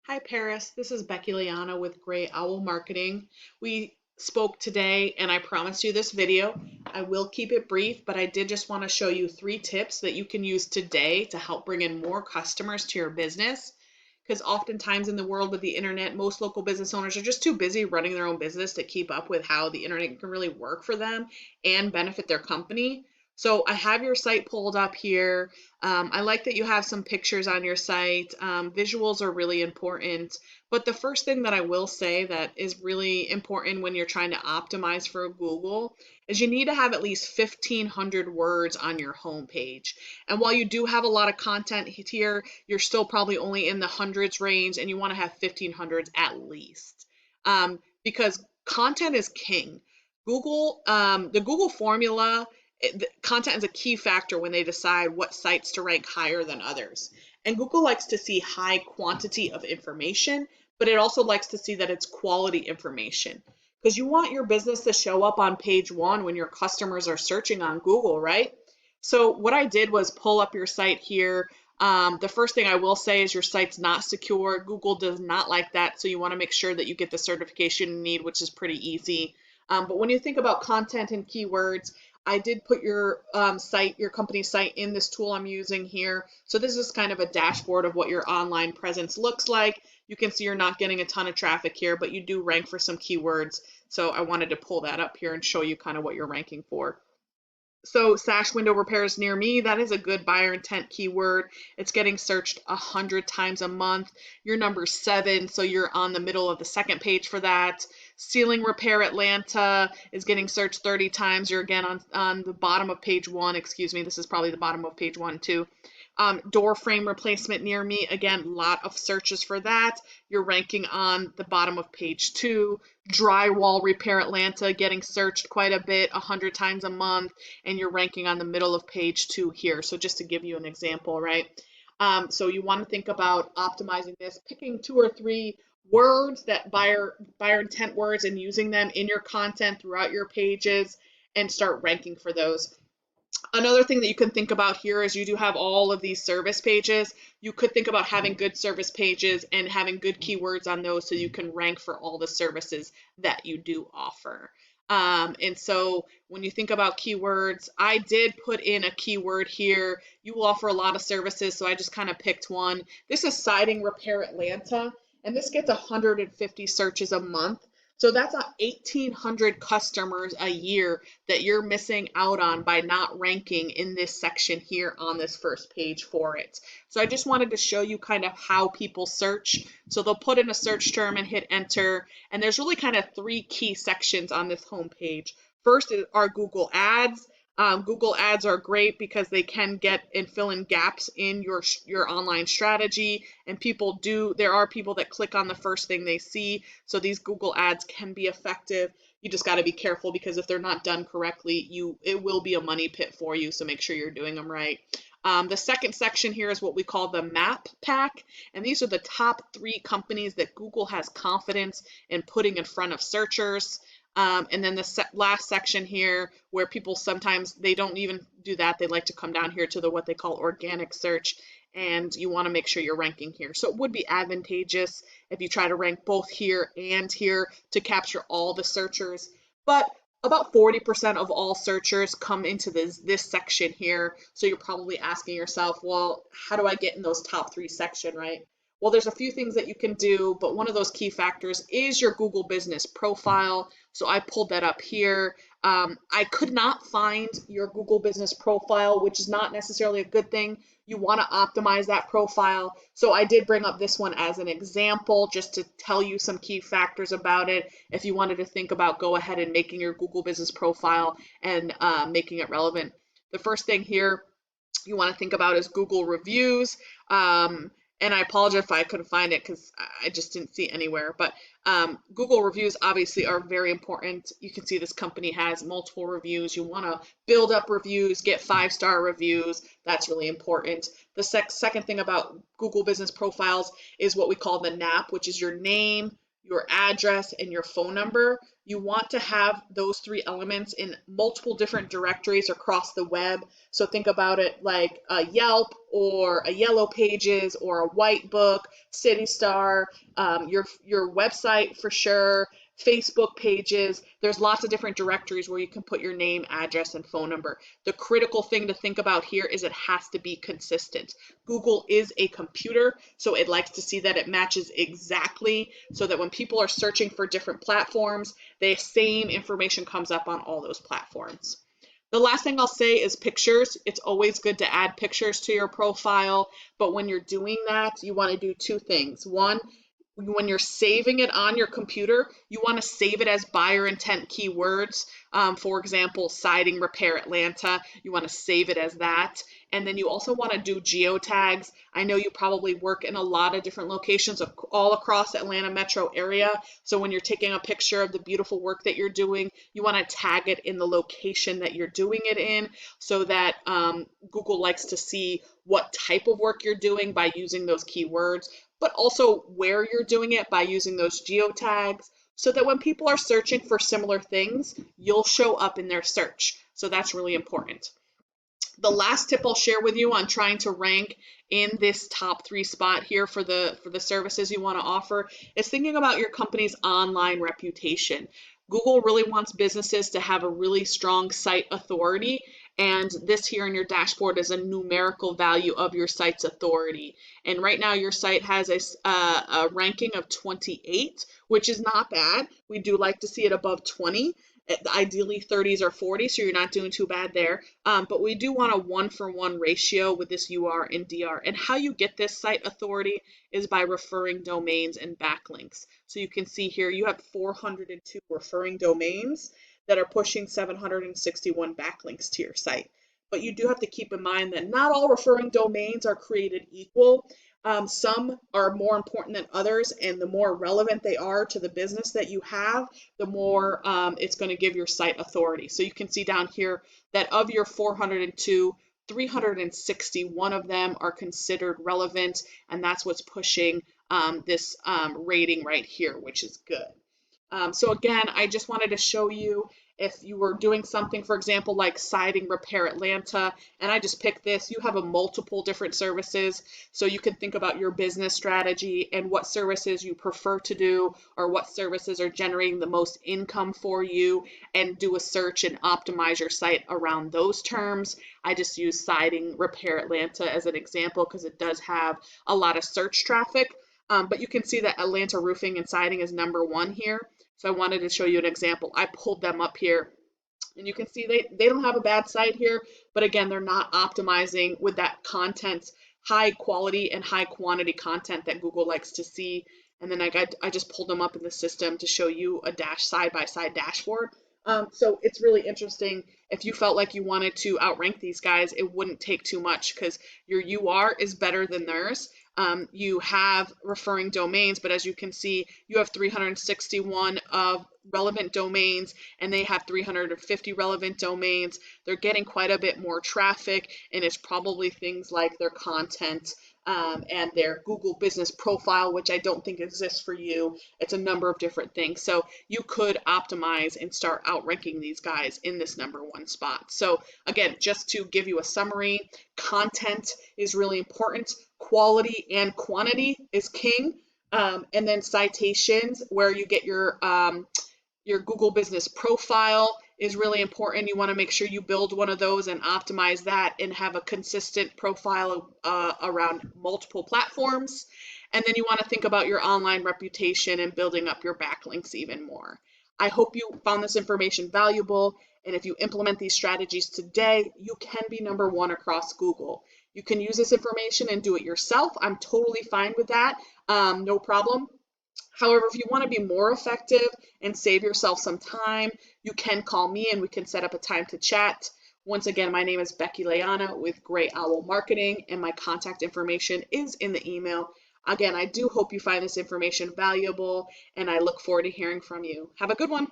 Hi Paris, this is Becky Liana with Gray Owl Marketing. We spoke today and I promised you this video. I will keep it brief, but I did just want to show you 3 tips that you can use today to help bring in more customers to your business. Because oftentimes in the world of the internet, most local business owners are just too busy running their own business to keep up with how the internet can really work for them and benefit their company. So I have your site pulled up here. I like that you have some pictures on your site. Visuals are really important. But the first thing that I will say that is really important when you're trying to optimize for Google is you need to have at least 1,500 words on your homepage. And while you do have a lot of content here, you're still probably only in the hundreds range and you want to have 1,500 at least. Because content is king. The Google formula, content is a key factor when they decide what sites to rank higher than others. And Google likes to see high quantity of information, but it also likes to see that it's quality information. Because you want your business to show up on page 1 when your customers are searching on Google, right? So what I did was pull up your site here. The first thing I will say is your site's not secure. Google does not like that, so you want to make sure that you get the certification you need, which is pretty easy. But when you think about content and keywords, I did put your site, your company site in this tool I'm using here. So this is kind of a dashboard of what your online presence looks like. You can see you're not getting a ton of traffic here, but you do rank for some keywords. So I wanted to pull that up here and show you kind of what you're ranking for. So sash window repairs near me, that is a good buyer intent keyword. It's getting searched 100 times a month. You're number 7, so you're on the middle of the second page for that. Ceiling repair Atlanta is getting searched 30 times. You're again on the bottom of page 1. Excuse me, this is probably the bottom of page 1 too. Door frame replacement near me, again, a lot of searches for that. You're ranking on the bottom of page 2. Drywall repair Atlanta, getting searched quite a bit, 100 times a month, and you're ranking on the middle of page 2 here. So just to give you an example, right? So you want to think about optimizing this, picking 2 or 3 words that buyer intent words and using them in your content throughout your pages and start ranking for those. Another thing that you can think about here is you do have all of these service pages. You could think about having good service pages and having good keywords on those so you can rank for all the services that you do offer. And so when you think about keywords, I did put in a keyword here. You will offer a lot of services, so I just kind of picked one. This is siding repair Atlanta, and this gets 150 searches a month. So that's 1,800 customers a year that you're missing out on by not ranking in this section here on this first page for it. So I just wanted to show you kind of how people search. So they'll put in a search term and hit enter, and there's really kind of 3 key sections on this home page. First are Google Ads. Google Ads are great because they can get and fill in gaps in your online strategy, and there are people that click on the first thing they see, so these Google Ads can be effective. You just got to be careful because if they're not done correctly, it will be a money pit for you, so make sure you're doing them right. The second section here is what we call the map pack, and these are the top 3 companies that Google has confidence in putting in front of searchers. And then the last section here where people sometimes they don't even do that. They like to come down here to the what they call organic search, and you want to make sure you're ranking here. So it would be advantageous if you try to rank both here and here to capture all the searchers. But about 40% of all searchers come into this section here. So you're probably asking yourself, well, how do I get in those top 3 section, right? Well, there's a few things that you can do, but one of those key factors is your Google business profile. So I pulled that up here. I could not find your Google business profile, which is not necessarily a good thing. You want to optimize that profile. So I did bring up this one as an example just to tell you some key factors about it. If you wanted to think about go ahead and making your Google business profile and making it relevant. The first thing here you want to think about is Google reviews. And I apologize if I couldn't find it because I just didn't see it anywhere. But Google reviews obviously are very important. You can see this company has multiple reviews. You want to build up reviews, get 5-star reviews. That's really important. The second thing about Google business profiles is what we call the NAP, which is your name, your address, and your phone number. You want to have those three elements in multiple different directories across the web. So think about it like a Yelp or a Yellow Pages or a White Book, City Star, your website for sure, Facebook pages. There's lots of different directories where you can put your name, address, and phone number. The critical thing to think about here is it has to be consistent. Google is a computer, so it likes to see that it matches exactly so that when people are searching for different platforms, the same information comes up on all those platforms. The last thing I'll say is pictures. It's always good to add pictures to your profile, but when you're doing that, you want to do two things. One, when you're saving it on your computer, you want to save it as buyer intent keywords. For example, siding repair Atlanta, you want to save it as that. And then you also want to do geotags. I know you probably work in a lot of different locations all across the Atlanta metro area. So when you're taking a picture of the beautiful work that you're doing, you want to tag it in the location that you're doing it in so that Google likes to see what type of work you're doing by using those keywords, but also where you're doing it by using those geotags so that when people are searching for similar things, you'll show up in their search. So that's really important. The last tip I'll share with you on trying to rank in this top 3 spot here for the services you want to offer is thinking about your company's online reputation. Google really wants businesses to have a really strong site authority, and this here in your dashboard is a numerical value of your site's authority. And right now your site has a ranking of 28, which is not bad. We do like to see it above 20. Ideally 30s or 40s, so you're not doing too bad there. But we do want a 1-for-1 ratio with this UR and DR. And how you get this site authority is by referring domains and backlinks. So you can see here you have 402 referring domains that are pushing 761 backlinks to your site. But you do have to keep in mind that not all referring domains are created equal. Some are more important than others, and the more relevant they are to the business that you have, the more it's going to give your site authority. So you can see down here that of your 402, 361 of them are considered relevant, and that's what's pushing this rating right here, which is good. So again, I just wanted to show you if you were doing something, for example, like siding repair Atlanta, and I just picked this, you have a multiple different services, so you can think about your business strategy and what services you prefer to do or what services are generating the most income for you, and do a search and optimize your site around those terms. I just use siding repair Atlanta as an example because it does have a lot of search traffic, but you can see that Atlanta roofing and siding is #1 here. So I wanted to show you an example. I pulled them up here, and you can see they don't have a bad site here, but again, they're not optimizing with that content, high quality and high quantity content that Google likes to see. And then I just pulled them up in the system to show you a side-by-side dashboard. So it's really interesting. If you felt like you wanted to outrank these guys, it wouldn't take too much because your UR is better than theirs. You have referring domains, but as you can see, you have 361 of relevant domains, and they have 350 relevant domains. They're getting quite a bit more traffic, and it's probably things like their content and their Google business profile, which I don't think exists for you. It's a number of different things. So you could optimize and start outranking these guys in this #1 spot. So again, just to give you a summary, content is really important. Quality and quantity is king. And then citations, where you get your Google business profile, is really important. You want to make sure you build one of those and optimize that and have a consistent profile around multiple platforms. And then you want to think about your online reputation and building up your backlinks even more. I hope you found this information valuable, and if you implement these strategies today, you can be #1 across Google. You can use this information and do it yourself. I'm totally fine with that, no problem. However, if you want to be more effective and save yourself some time, you can call me and we can set up a time to chat. Once again, my name is Becky Leana with Gray Owl Marketing, and my contact information is in the email. Again, I do hope you find this information valuable, and I look forward to hearing from you. Have a good one.